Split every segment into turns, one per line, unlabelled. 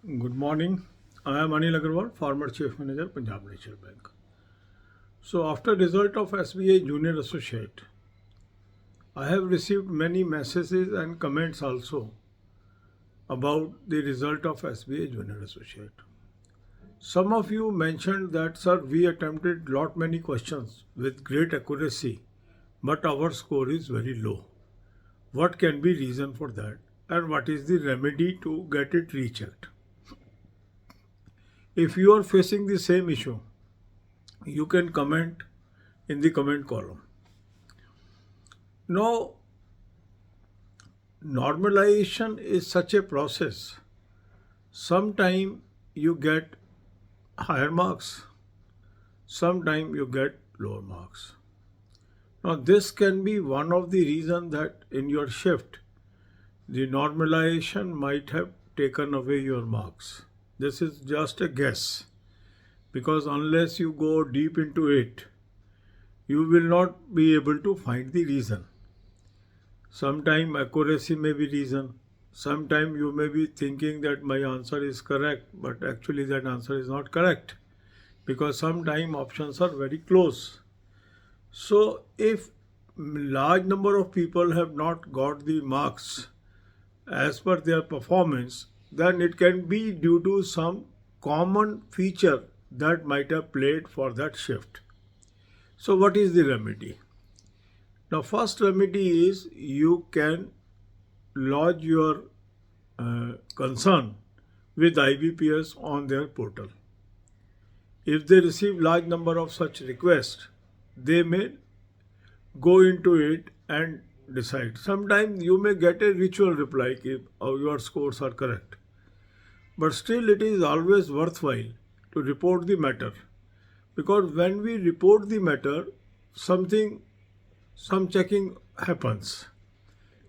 Good morning. I am Anil Agarwal, former Chief Manager, Punjab National Bank. So, after result of SBI Junior Associate, I have received many messages and comments also about the result of SBI Junior Associate. Some of you mentioned that, sir, we attempted lot many questions with great accuracy, but our score is very low. What can be reason for that? And what is the remedy to get it rechecked? If you are facing the same issue, you can comment in the comment column. Now, normalization is such a process. Sometime you get higher marks, sometime you get lower marks. Now, this can be one of the reasons that in your shift, the normalization might have taken away your marks. This is just a guess because unless you go deep into it, you will not be able to find the reason. Sometime accuracy may be reason. Sometime you may be thinking that my answer is correct, but actually that answer is not correct because sometime options are very close. So if large number of people have not got the marks as per their performance, then it can be due to some common feature that might have played for that shift. So what is the remedy? Now, first remedy is you can lodge your concern with IBPS on their portal. If they receive large number of such requests, they may go into it and decide. Sometimes you may get a ritual reply if your scores are correct. But still it is always worthwhile to report the matter because when we report the matter, some checking happens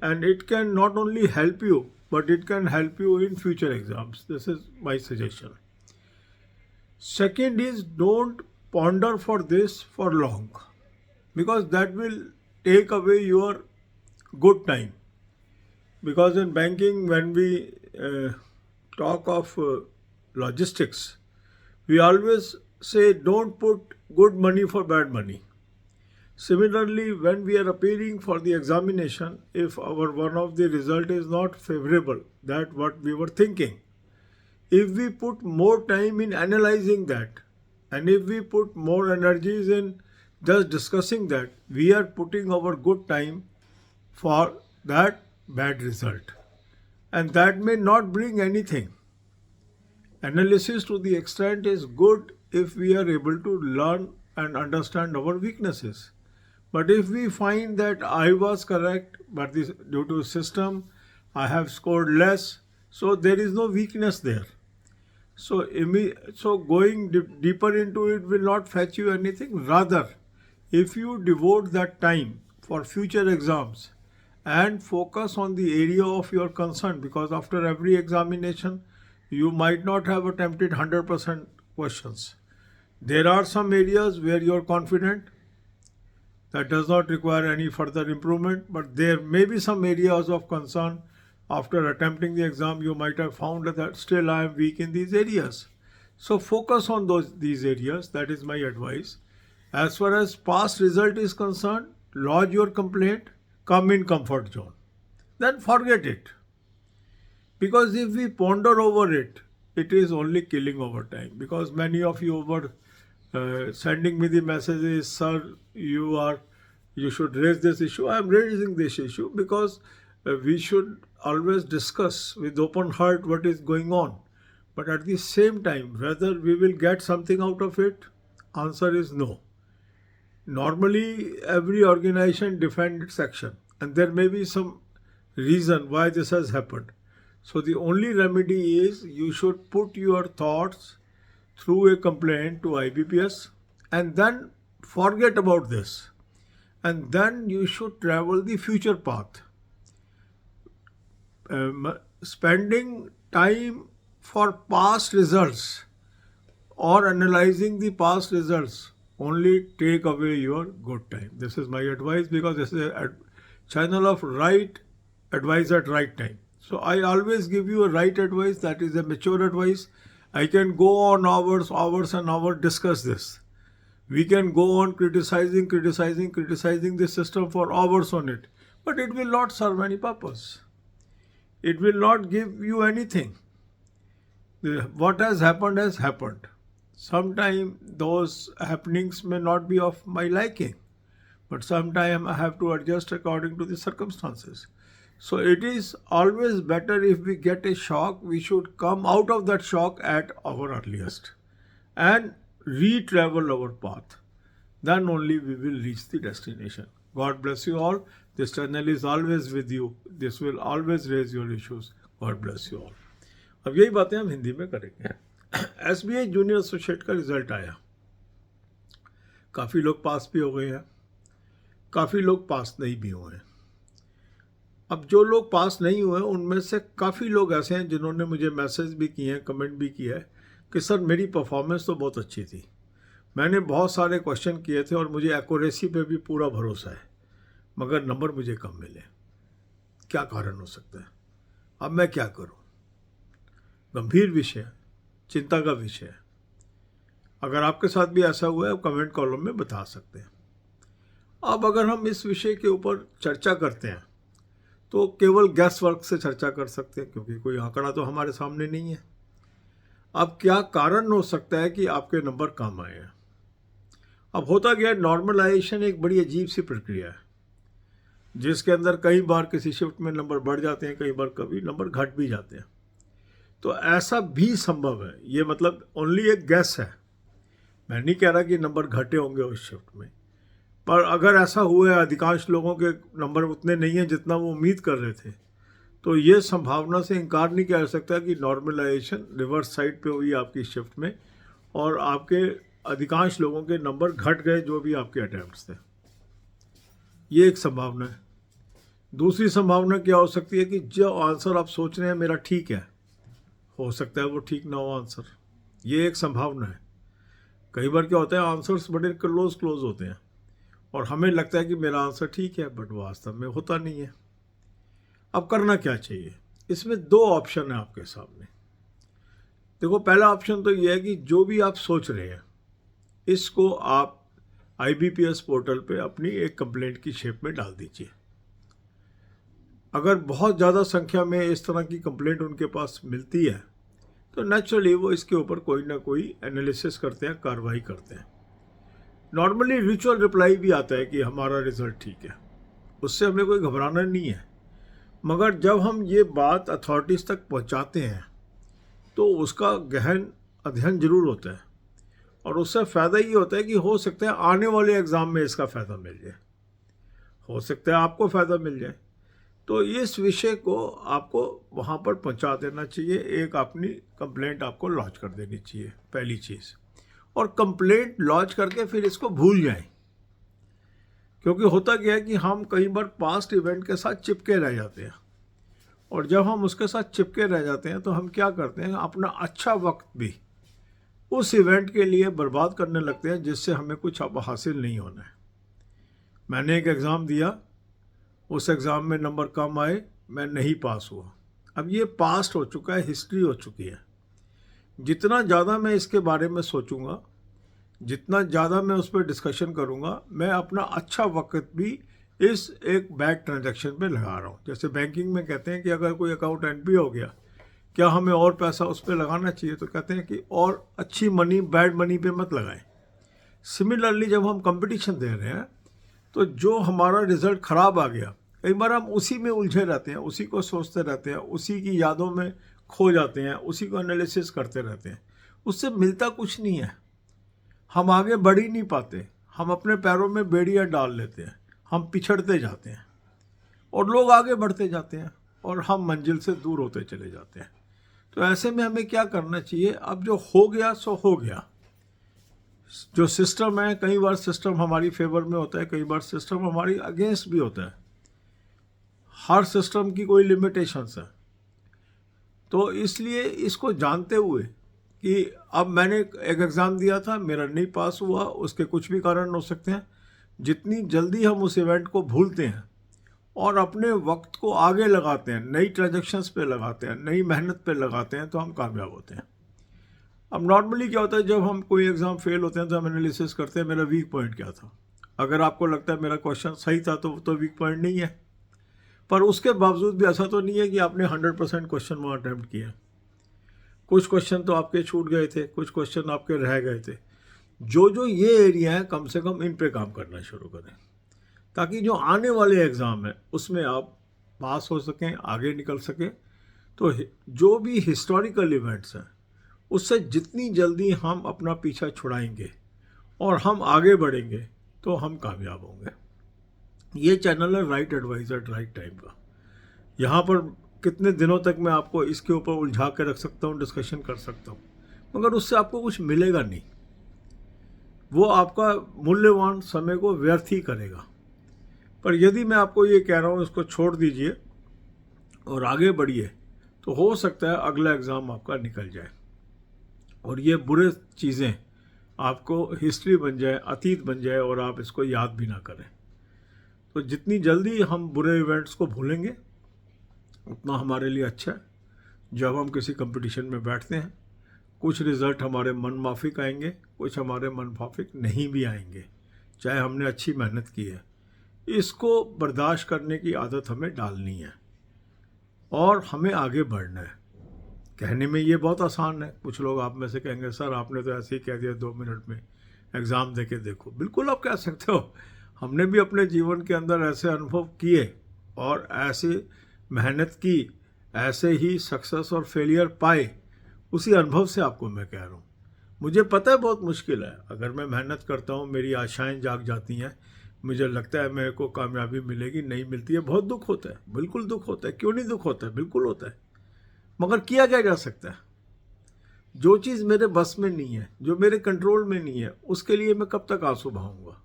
and it can not only help you but it can help you in future exams. This is my suggestion. Second is don't ponder for this for long because that will take away your good time. Because in banking, when we talk of logistics, we always say don't put good money for bad money. Similarly, when we are appearing for the examination, if our one of the result is not favorable, that what we were thinking, if we put more time in analyzing that, and if we put more energies in just discussing that, we are putting our good time for that bad result. And that may not bring anything. Analysis to the extent is good if we are able to learn and understand our weaknesses. But if we find that I was correct, but this, due to system, I have scored less, so there is no weakness there. So going deeper into it will not fetch you anything. Rather, if you devote that time for future exams and focus on the area of your concern, because after every examination, you might not have attempted 100% questions. There are some areas where you are confident, that does not require any further improvement, but there may be some areas of concern. After attempting the exam, you might have found that still I am weak in these areas. So focus on these areas. That is my advice. As far as past result is concerned, lodge your complaint, come in comfort zone. Then forget it. Because if we ponder over it, it is only killing over time. Because many of you were sending me the messages, sir, you should raise this issue. I am raising this issue because we should always discuss with open heart what is going on. But at the same time, whether we will get something out of it, answer is no. Normally, every organization defends its action, and there may be some reason why this has happened. So the only remedy is you should put your thoughts through a complaint to IBPS and then forget about this. And then you should travel the future path. Spending time for past results or analyzing the past results only take away your good time. This is my advice because this is a channel of right advice at right time. So I always give you a right advice, that is a mature advice. I can go on hours and hours discuss this. We can go on criticizing the system for hours on it, but it will not serve any purpose. It will not give you anything. What has happened. Sometimes those happenings may not be of my liking, but sometimes I have to adjust according to the circumstances. So it is always better, if we get a shock, we should come out of that shock at our earliest and re-travel our path. Then only we will reach the destination. God bless you all. This channel is always with you. This will always raise your issues. God bless you all. अब यही बातें हम हिंदी में करेंगे। SBI junior associate का result आया। काफ़ी लोग पास भी हो गए हैं, काफ़ी लोग पास नहीं भी हुए हैं। अब जो लोग पास नहीं हुए उनमें से काफ़ी लोग ऐसे हैं जिन्होंने मुझे मैसेज भी किए हैं, कमेंट भी किया है कि सर मेरी परफॉर्मेंस तो बहुत अच्छी थी, मैंने बहुत सारे क्वेश्चन किए थे और मुझे एक्यूरेसी पे भी पूरा भरोसा है, मगर नंबर मुझे कम मिले। क्या कारण हो सकता है? अब मैं क्या करूं? गंभीर विषय है, चिंता का विषय है। अगर आपके साथ भी ऐसा हुआ है, कमेंट कॉलम में बता सकते हैं। अब अगर हम इस विषय के ऊपर चर्चा करते हैं तो केवल गैस वर्क से चर्चा कर सकते हैं, क्योंकि कोई आंकड़ा तो हमारे सामने नहीं है। अब क्या कारण हो सकता है कि आपके नंबर कम आए हैं? अब होता क्या है, नॉर्मलाइजेशन एक बड़ी अजीब सी प्रक्रिया है, जिसके अंदर कई बार किसी शिफ्ट में नंबर बढ़ जाते हैं, कई बार कभी नंबर घट भी जाते हैं। तो ऐसा भी संभव है, ये मतलब ओनली एक गैस है। मैं नहीं कह रहा कि नंबर घटे होंगे उस शिफ्ट में, पर अगर ऐसा हुआ है, अधिकांश लोगों के नंबर उतने नहीं हैं जितना वो उम्मीद कर रहे थे, तो ये संभावना से इनकार नहीं किया जा सकता कि नॉर्मलाइजेशन रिवर्स साइड पे हुई आपकी शिफ्ट में और आपके अधिकांश लोगों के नंबर घट गए, जो भी आपके अटैम्प्ट्स थे। ये एक संभावना है। दूसरी संभावना क्या हो सकती है कि जो आंसर आप सोच रहे हैं मेरा ठीक है, हो सकता है वो ठीक ना हो आंसर। ये एक संभावना है। कई बार क्या होता है, आंसर्स बड़े क्लोज होते हैं और हमें लगता है कि मेरा आंसर ठीक है, बट वास्तव में होता नहीं है। अब करना क्या चाहिए? इसमें दो ऑप्शन है आपके सामने। देखो, पहला ऑप्शन तो ये है कि जो भी आप सोच रहे हैं इसको आप IBPS पोर्टल पे अपनी एक कंप्लेंट की शेप में डाल दीजिए। अगर बहुत ज़्यादा संख्या में इस तरह की कंप्लेंट उनके पास मिलती है तो नेचुरली वो इसके ऊपर कोई ना कोई एनालिसिस करते हैं, कार्रवाई करते हैं। नॉर्मली रिचुअल रिप्लाई भी आता है कि हमारा रिज़ल्ट ठीक है, उससे हमें कोई घबराना नहीं है। मगर जब हम ये बात अथॉरिटीज़ तक पहुंचाते हैं तो उसका गहन अध्ययन जरूर होता है और उससे फ़ायदा ये होता है कि हो सकता है आने वाले एग्ज़ाम में इसका फ़ायदा मिल जाए, हो सकता है आपको फ़ायदा मिल जाए। तो इस विषय को आपको वहाँ पर पहुँचा देना चाहिए। एक अपनी कंप्लेंट आपको लॉन्च कर देनी चाहिए, पहली चीज़। और कंप्लेंट लॉन्च करके फिर इसको भूल जाएं, क्योंकि होता क्या है कि हम कई बार पास्ट इवेंट के साथ चिपके रह जाते हैं और जब हम उसके साथ चिपके रह जाते हैं तो हम क्या करते हैं, अपना अच्छा वक्त भी उस इवेंट के लिए बर्बाद करने लगते हैं जिससे हमें कुछ अब हासिल नहीं होना है। मैंने एक एग्ज़ाम दिया, उस एग्ज़ाम में नंबर कम आए, मैं नहीं पास हुआ। अब ये पास्ट हो चुका है, हिस्ट्री हो चुकी है। जितना ज़्यादा मैं इसके बारे में सोचूंगा, जितना ज़्यादा मैं उस पर डिस्कशन करूंगा, मैं अपना अच्छा वक्त भी इस एक बैड ट्रांजैक्शन पे लगा रहा हूँ। जैसे बैंकिंग में कहते हैं कि अगर कोई अकाउंट NP हो गया, क्या हमें और पैसा उस पर लगाना चाहिए? तो कहते हैं कि और अच्छी मनी बैड मनी पे मत लगाएं। सिमिलरली जब हम कंपटीशन दे रहे हैं तो जो हमारा रिज़ल्ट ख़राब आ गया, कई बार हम उसी में उलझे रहते हैं, उसी को सोचते रहते हैं, उसी की यादों में खो जाते हैं, उसी को एनालिसिस करते रहते हैं। उससे मिलता कुछ नहीं है, हम आगे बढ़ ही नहीं पाते, हम अपने पैरों में बेड़ियाँ डाल लेते हैं, हम पिछड़ते जाते हैं और लोग आगे बढ़ते जाते हैं और हम मंजिल से दूर होते चले जाते हैं। तो ऐसे में हमें क्या करना चाहिए? अब जो हो गया सो हो गया। जो सिस्टम है, कई बार सिस्टम हमारी फेवर में होता है, कई बार सिस्टम हमारी अगेंस्ट भी होता है। हर सिस्टम की कोई लिमिटेशंस है। तो इसलिए इसको जानते हुए कि अब मैंने एक एग्ज़ाम दिया था, मेरा नहीं पास हुआ, उसके कुछ भी कारण हो सकते हैं। जितनी जल्दी हम उस इवेंट को भूलते हैं और अपने वक्त को आगे लगाते हैं, नई ट्रांजैक्शंस पे लगाते हैं, नई मेहनत पे लगाते हैं, तो हम कामयाब होते हैं। अब नॉर्मली क्या होता है, जब हम कोई एग्ज़ाम फेल होते हैं तो हम एनालिसिस करते हैं मेरा वीक पॉइंट क्या था। अगर आपको लगता है मेरा क्वेश्चन सही था तो वीक पॉइंट नहीं है, पर उसके बावजूद भी ऐसा तो नहीं है कि आपने 100% क्वेश्चन वहाँ अटैम्प्ट किया। कुछ क्वेश्चन तो आपके छूट गए थे, कुछ क्वेश्चन आपके रह गए थे। जो ये एरिया है कम से कम इन पे काम करना शुरू करें, ताकि जो आने वाले एग्ज़ाम है उसमें आप पास हो सकें, आगे निकल सकें। तो जो भी हिस्टोरिकल इवेंट्स हैं उससे जितनी जल्दी हम अपना पीछा छुड़ाएंगे और हम आगे बढ़ेंगे तो हम कामयाब होंगे। ये चैनल है right advice eight right time का। यहाँ पर कितने दिनों तक मैं आपको इसके ऊपर उलझा के रख सकता हूँ, डिस्कशन कर सकता हूँ, मगर उससे आपको कुछ मिलेगा नहीं। वो आपका मूल्यवान समय को व्यर्थ ही करेगा। पर यदि मैं आपको ये कह रहा हूँ इसको छोड़ दीजिए और आगे बढ़िए, तो हो सकता है अगला एग्ज़ाम आपका निकल जाए और ये बुरे चीज़ें आपको हिस्ट्री बन जाए, अतीत बन जाए और आप इसको याद भी ना करें। तो जितनी जल्दी हम बुरे इवेंट्स को भूलेंगे उतना हमारे लिए अच्छा है। जब हम किसी कंपटीशन में बैठते हैं, कुछ रिज़ल्ट हमारे मन माफिक आएंगे, कुछ हमारे मन माफिक नहीं भी आएंगे, चाहे हमने अच्छी मेहनत की है। इसको बर्दाश्त करने की आदत हमें डालनी है और हमें आगे बढ़ना है। कहने में ये बहुत आसान है। कुछ लोग आप में से कहेंगे सर आपने तो ऐसे ही कह दिया 2 मिनट में, एग्ज़ाम दे के देखो। बिल्कुल आप कह सकते हो, हमने भी अपने जीवन के अंदर ऐसे अनुभव किए और ऐसी मेहनत की, ऐसे ही सक्सेस और फेलियर पाए। उसी अनुभव से आपको मैं कह रहा हूँ। मुझे पता है बहुत मुश्किल है, अगर मैं मेहनत करता हूँ मेरी आशाएं जाग जाती हैं, मुझे लगता है मेरे को कामयाबी मिलेगी, नहीं मिलती है, बहुत दुख होता है, बिल्कुल दुख होता है। क्यों नहीं दुख होता है, बिल्कुल होता है। मगर किया क्या जा सकता है? जो चीज़ मेरे बस में नहीं है, जो मेरे कंट्रोल में नहीं है, उसके लिए मैं कब तक आंसू बहाऊंगा,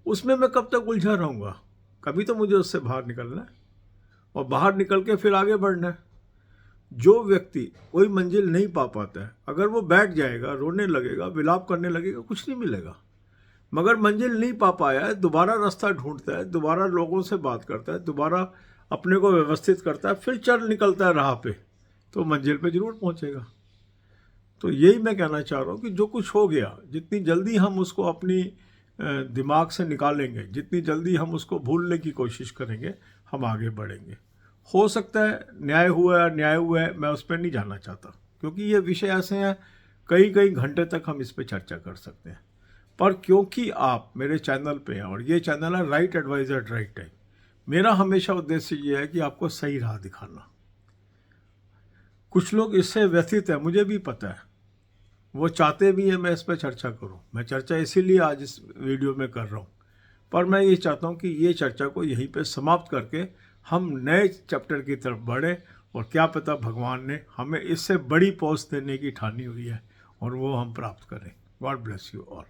उसमें मैं कब तक उलझा रहूँगा? कभी तो मुझे उससे बाहर निकलना है और बाहर निकल के फिर आगे बढ़ना है। जो व्यक्ति कोई मंजिल नहीं पा पाता है, अगर वो बैठ जाएगा, रोने लगेगा, विलाप करने लगेगा, कुछ नहीं मिलेगा। मगर मंजिल नहीं पा पाया है, दोबारा रास्ता ढूंढता है, दोबारा लोगों से बात करता है, दोबारा अपने को व्यवस्थित करता है, फिर चल निकलता है राह पे, तो मंजिल पे जरूर पहुंचेगा। तो यही मैं कहना चाह रहा हूँ कि जो कुछ हो गया, जितनी जल्दी हम उसको अपनी दिमाग से निकालेंगे, जितनी जल्दी हम उसको भूलने की कोशिश करेंगे, हम आगे बढ़ेंगे। हो सकता है न्याय हुआ है, अन्याय हुआ है, मैं उस पर नहीं जाना चाहता, क्योंकि ये विषय ऐसे हैं कई कई घंटे तक हम इस पर चर्चा कर सकते हैं। पर क्योंकि आप मेरे चैनल पे हैं और ये चैनल है right advice eight right time, मेरा हमेशा उद्देश्य ये है कि आपको सही राह दिखाना। कुछ लोग इससे व्यथित है, मुझे भी पता है, वो चाहते भी हैं मैं इस पर चर्चा करूं। मैं चर्चा इसीलिए आज इस वीडियो में कर रहा हूं, पर मैं ये चाहता हूं कि ये चर्चा को यहीं पे समाप्त करके हम नए चैप्टर की तरफ बढ़ें और क्या पता भगवान ने हमें इससे बड़ी पोस्ट देने की ठानी हुई है और वो हम प्राप्त करें। God bless you all.